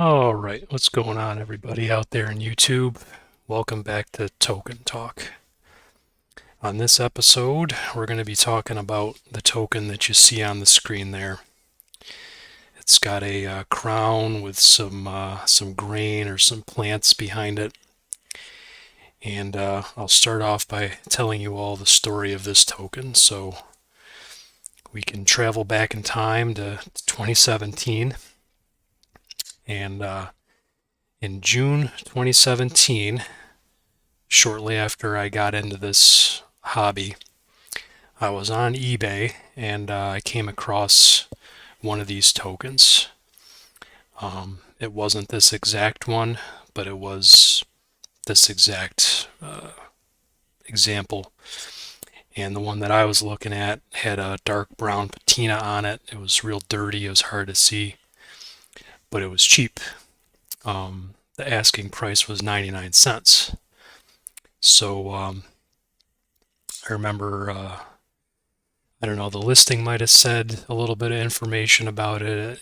All right, what's going on, everybody out there in YouTube? Welcome back to Token Talk. On this episode, we're going to be talking about the token that you see on the screen there. It's got a crown with some grain or some plants behind it, and I'll start off by telling you all the story of this token. So we can travel back in time to 2017, and in June 2017. Shortly after I got into this hobby, I was on eBay and I came across one of these tokens. It wasn't this exact one, but it was this exact example. And the one that I was looking at had a dark brown patina on it. It was real dirty, it was hard to see, but it was cheap. The asking price was 99 cents. So I remember, I don't know, the listing might have said a little bit of information about it,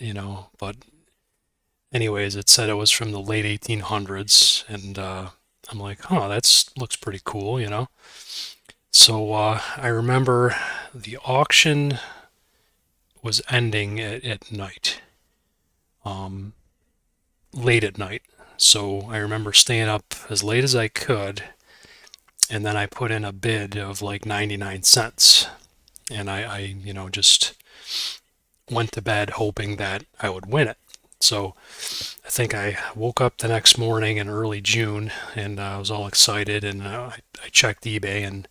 but anyways, it said it was from the late 1800s, and I'm like, huh, that looks pretty cool. So I remember the auction was ending at night, late at night. So I remember staying up as late as I could, and then I put in a bid of like 99 cents. And I just went to bed hoping that I would win it. So I think I woke up the next morning in early June and I was all excited and I checked eBay and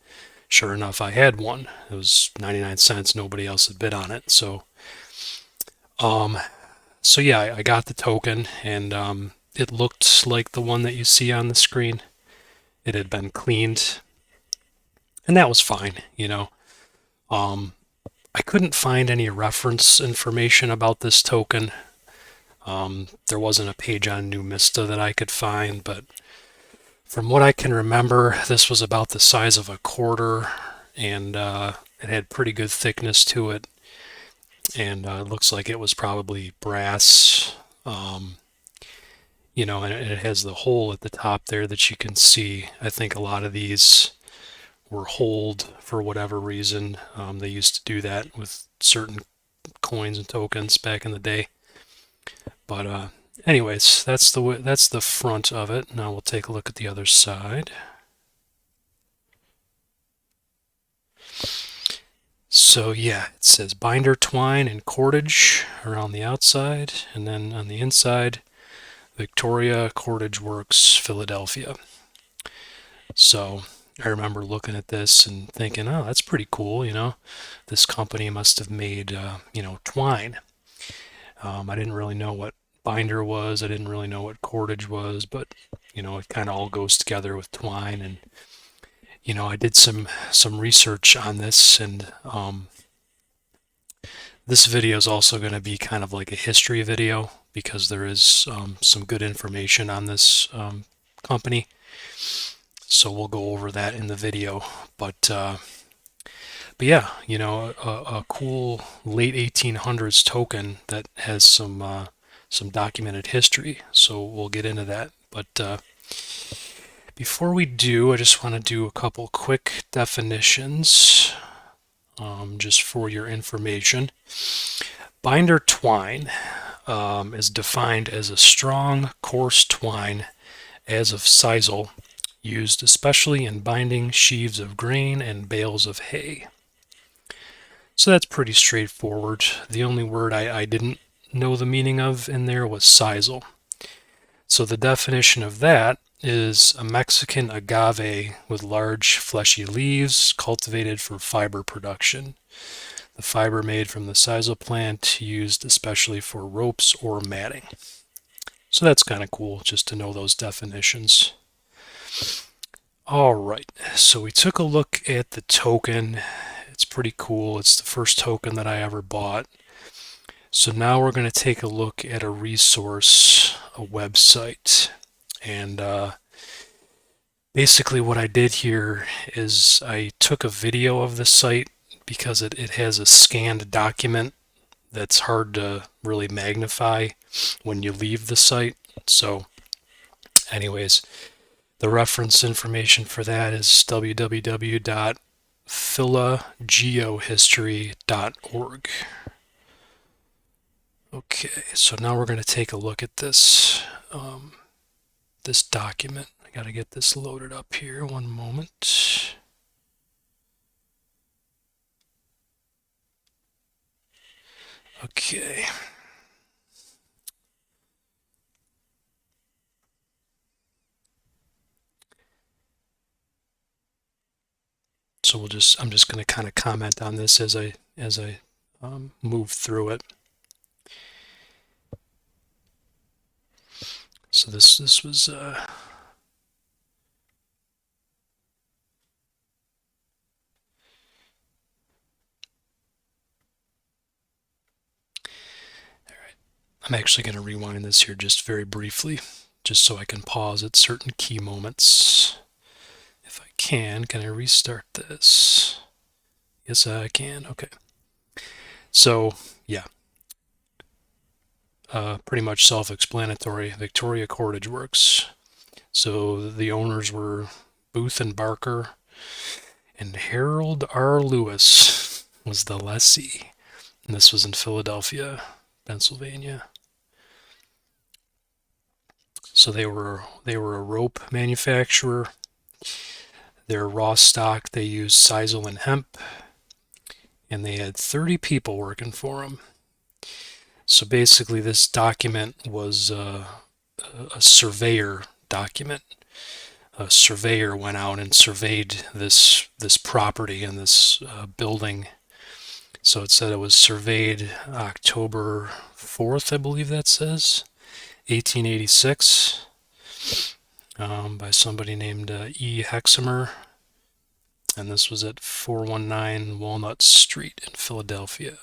sure enough I had one. It was 99 cents. Nobody else had bid on it. Um, so yeah, I got the token and it looked like the one that you see on the screen. It had been cleaned and that was fine. Um, I couldn't find any reference information about this token. There wasn't a page on Numista that I could find, but from what I can remember, this was about the size of a quarter, and it had pretty good thickness to it, and it looks like it was probably brass. And it has the hole at the top there that you can see. I think a lot of these were holed for whatever reason. They used to do that with certain coins and tokens back in the day. But anyways, that's the front of it. Now we'll take a look at the other side. So yeah, it says binder twine and cordage around the outside, and then on the inside, Victoria Cordage Works, Philadelphia. So I remember looking at this and thinking, oh, that's pretty cool. This company must have made, twine. I didn't really know what binder was. I didn't really know what cordage was, but, it kind of all goes together with twine. And, I did some research on this, and this video is also going to be kind of like a history video because there is some good information on this company. So we'll go over that in the video. But yeah, a cool late 1800s token that has some documented history. So we'll get into that. But before we do, I just want to do a couple quick definitions, just for your information. Binder twine is defined as a strong, coarse twine, as of sisal, used especially in binding sheaves of grain and bales of hay. So that's pretty straightforward. The only word I didn't know the meaning of in there was sisal. So the definition of that is a Mexican agave with large fleshy leaves cultivated for fiber production. The fiber made from the sisal plant used especially for ropes or matting. So that's kind of cool just to know those definitions. All right, so we took a look at the token. It's pretty cool. It's the first token that I ever bought. So now we're going to take a look at a resource, a website. And basically what I did here is I took a video of the site because it has a scanned document that's hard to really magnify when you leave the site. So, anyways, the reference information for that is www.philageohistory.org. Okay, so now we're going to take a look at this document. I got to get this loaded up here. One moment. Okay. So I'm just going to kind of comment on this as I move through it. So this was I'm actually going to rewind this here just very briefly, just so I can pause at certain key moments. If I can I restart this? Yes, I can. Okay. So, yeah, pretty much self-explanatory. Victoria Cordage Works. So the owners were Booth and Barker, and Harold R. Lewis was the lessee. And this was in Philadelphia, Pennsylvania. So they were a rope manufacturer. Their raw stock, they used sisal and hemp, and they had 30 people working for them. So basically, this document was a surveyor document. A surveyor went out and surveyed this property and this building. So it said it was surveyed October 4th, I believe that says, 1886, by somebody named E. Hexamer. And this was at 419 Walnut Street in Philadelphia.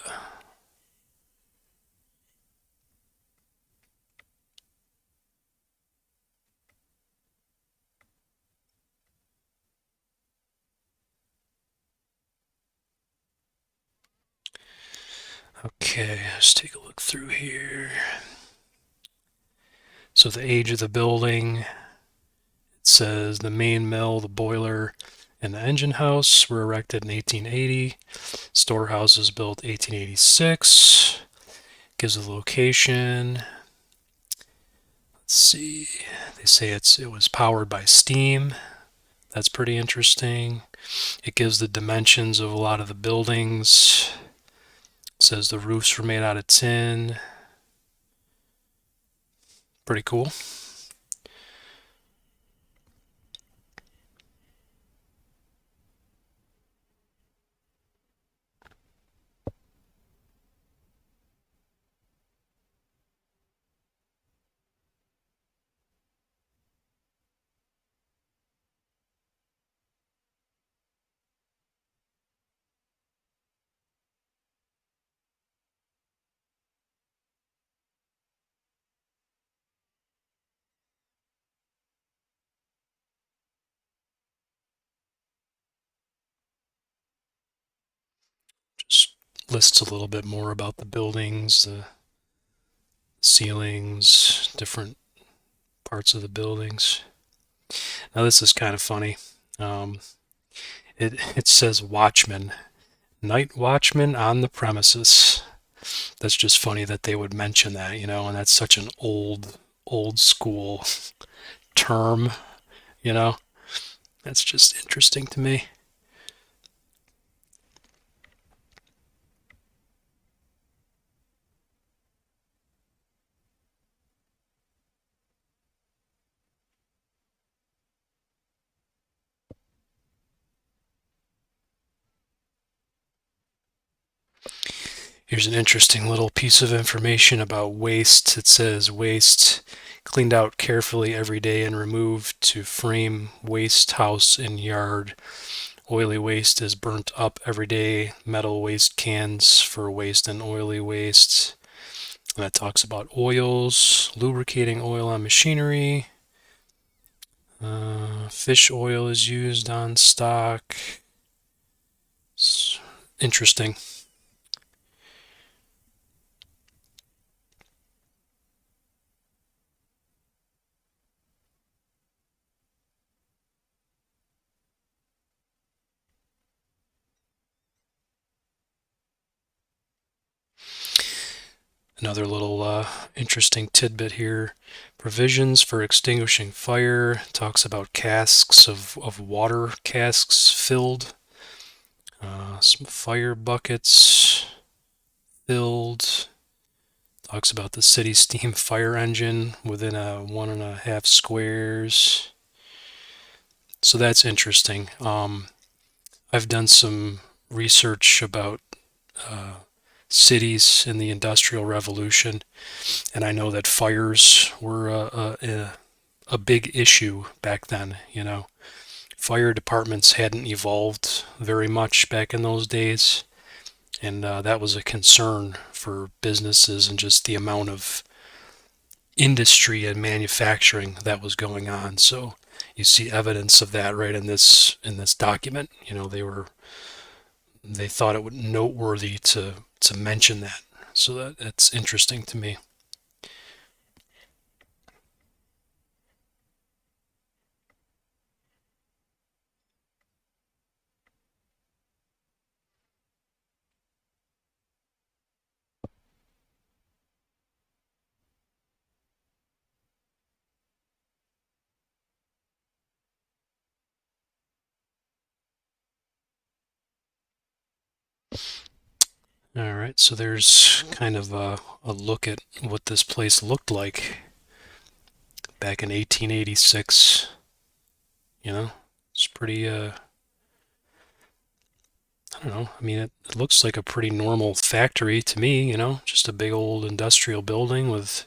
Okay, let's take a look through here. So the age of the building, it says the main mill, the boiler, and the engine house were erected in 1880. Storehouse was built 1886. Gives the location. Let's see. They say it was powered by steam. That's pretty interesting. It gives the dimensions of a lot of the buildings. It says the roofs were made out of tin. Pretty cool. Just lists a little bit more about the buildings, the ceilings, different parts of the buildings. Now this is kind of funny. Um, it says watchman, night watchman on the premises. That's just funny that they would mention that, and that's such an old school term, you know. That's just interesting to me. Here's an interesting little piece of information about waste. It says waste cleaned out carefully every day and removed to frame waste house and yard. Oily waste is burnt up every day. Metal waste cans for waste and oily waste. And that talks about oils, lubricating oil on machinery. Fish oil is used on stock. It's interesting. Another little interesting tidbit here. Provisions for extinguishing fire. Talks about casks of water, casks filled. Some fire buckets filled. Talks about the city steam fire engine within a 1.5 squares. So that's interesting. I've done some research about cities in the Industrial Revolution, and I know that fires were a big issue back then. Fire departments hadn't evolved very much back in those days, and that was a concern for businesses and just the amount of industry and manufacturing that was going on. So you see evidence of that right in this document. They thought it would noteworthy to mention that. So that's interesting to me. All right, so there's kind of a look at what this place looked like back in 1886. It's pretty, I don't know, I mean, it looks like a pretty normal factory to me, just a big old industrial building with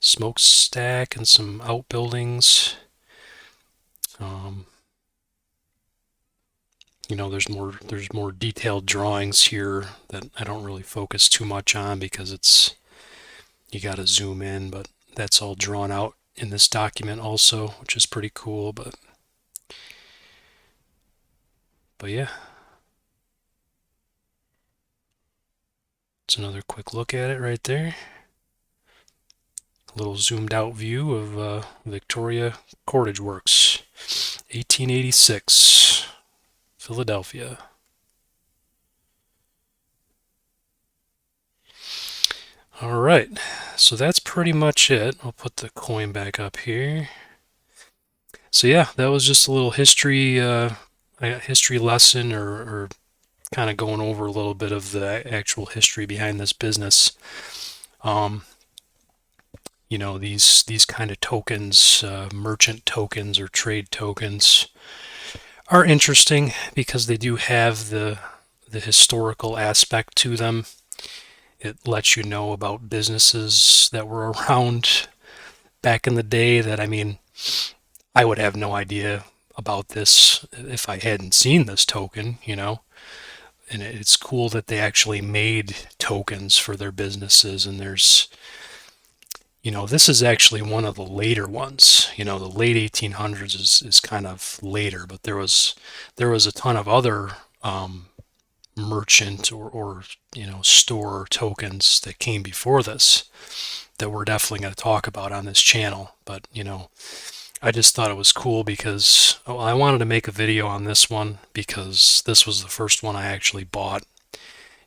smokestack and some outbuildings. Um, there's more detailed drawings here that I don't really focus too much on because you got to zoom in, but that's all drawn out in this document also, which is pretty cool. But yeah, it's another quick look at it right there. A little zoomed out view of Victoria Cordage Works, 1886, Philadelphia. All right, so that's pretty much it. I'll put the coin back up here. So yeah, that was just a little history lesson, or kind of going over a little bit of the actual history behind this business. Um, these kind of tokens, merchant tokens or trade tokens, are interesting because they do have the historical aspect to them. It lets you know about businesses that were around back in the day that, I mean, I would have no idea about this if I hadn't seen this token. And it's cool that they actually made tokens for their businesses, and this is actually one of the later ones. The late 1800s is kind of later, but there was a ton of other merchant or store tokens that came before this that we're definitely going to talk about on this channel. But I just thought it was cool because I wanted to make a video on this one because this was the first one I actually bought.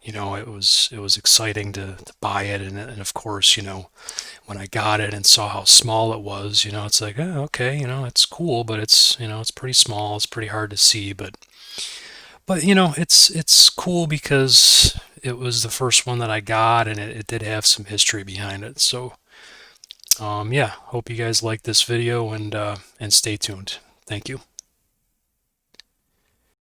It was exciting to buy it, and of course, when I got it and saw how small it was, it's like, oh, okay, it's cool, but it's pretty small, it's pretty hard to see, but it's cool because it was the first one that I got, and it did have some history behind it. So yeah, hope you guys like this video, and stay tuned. Thank you.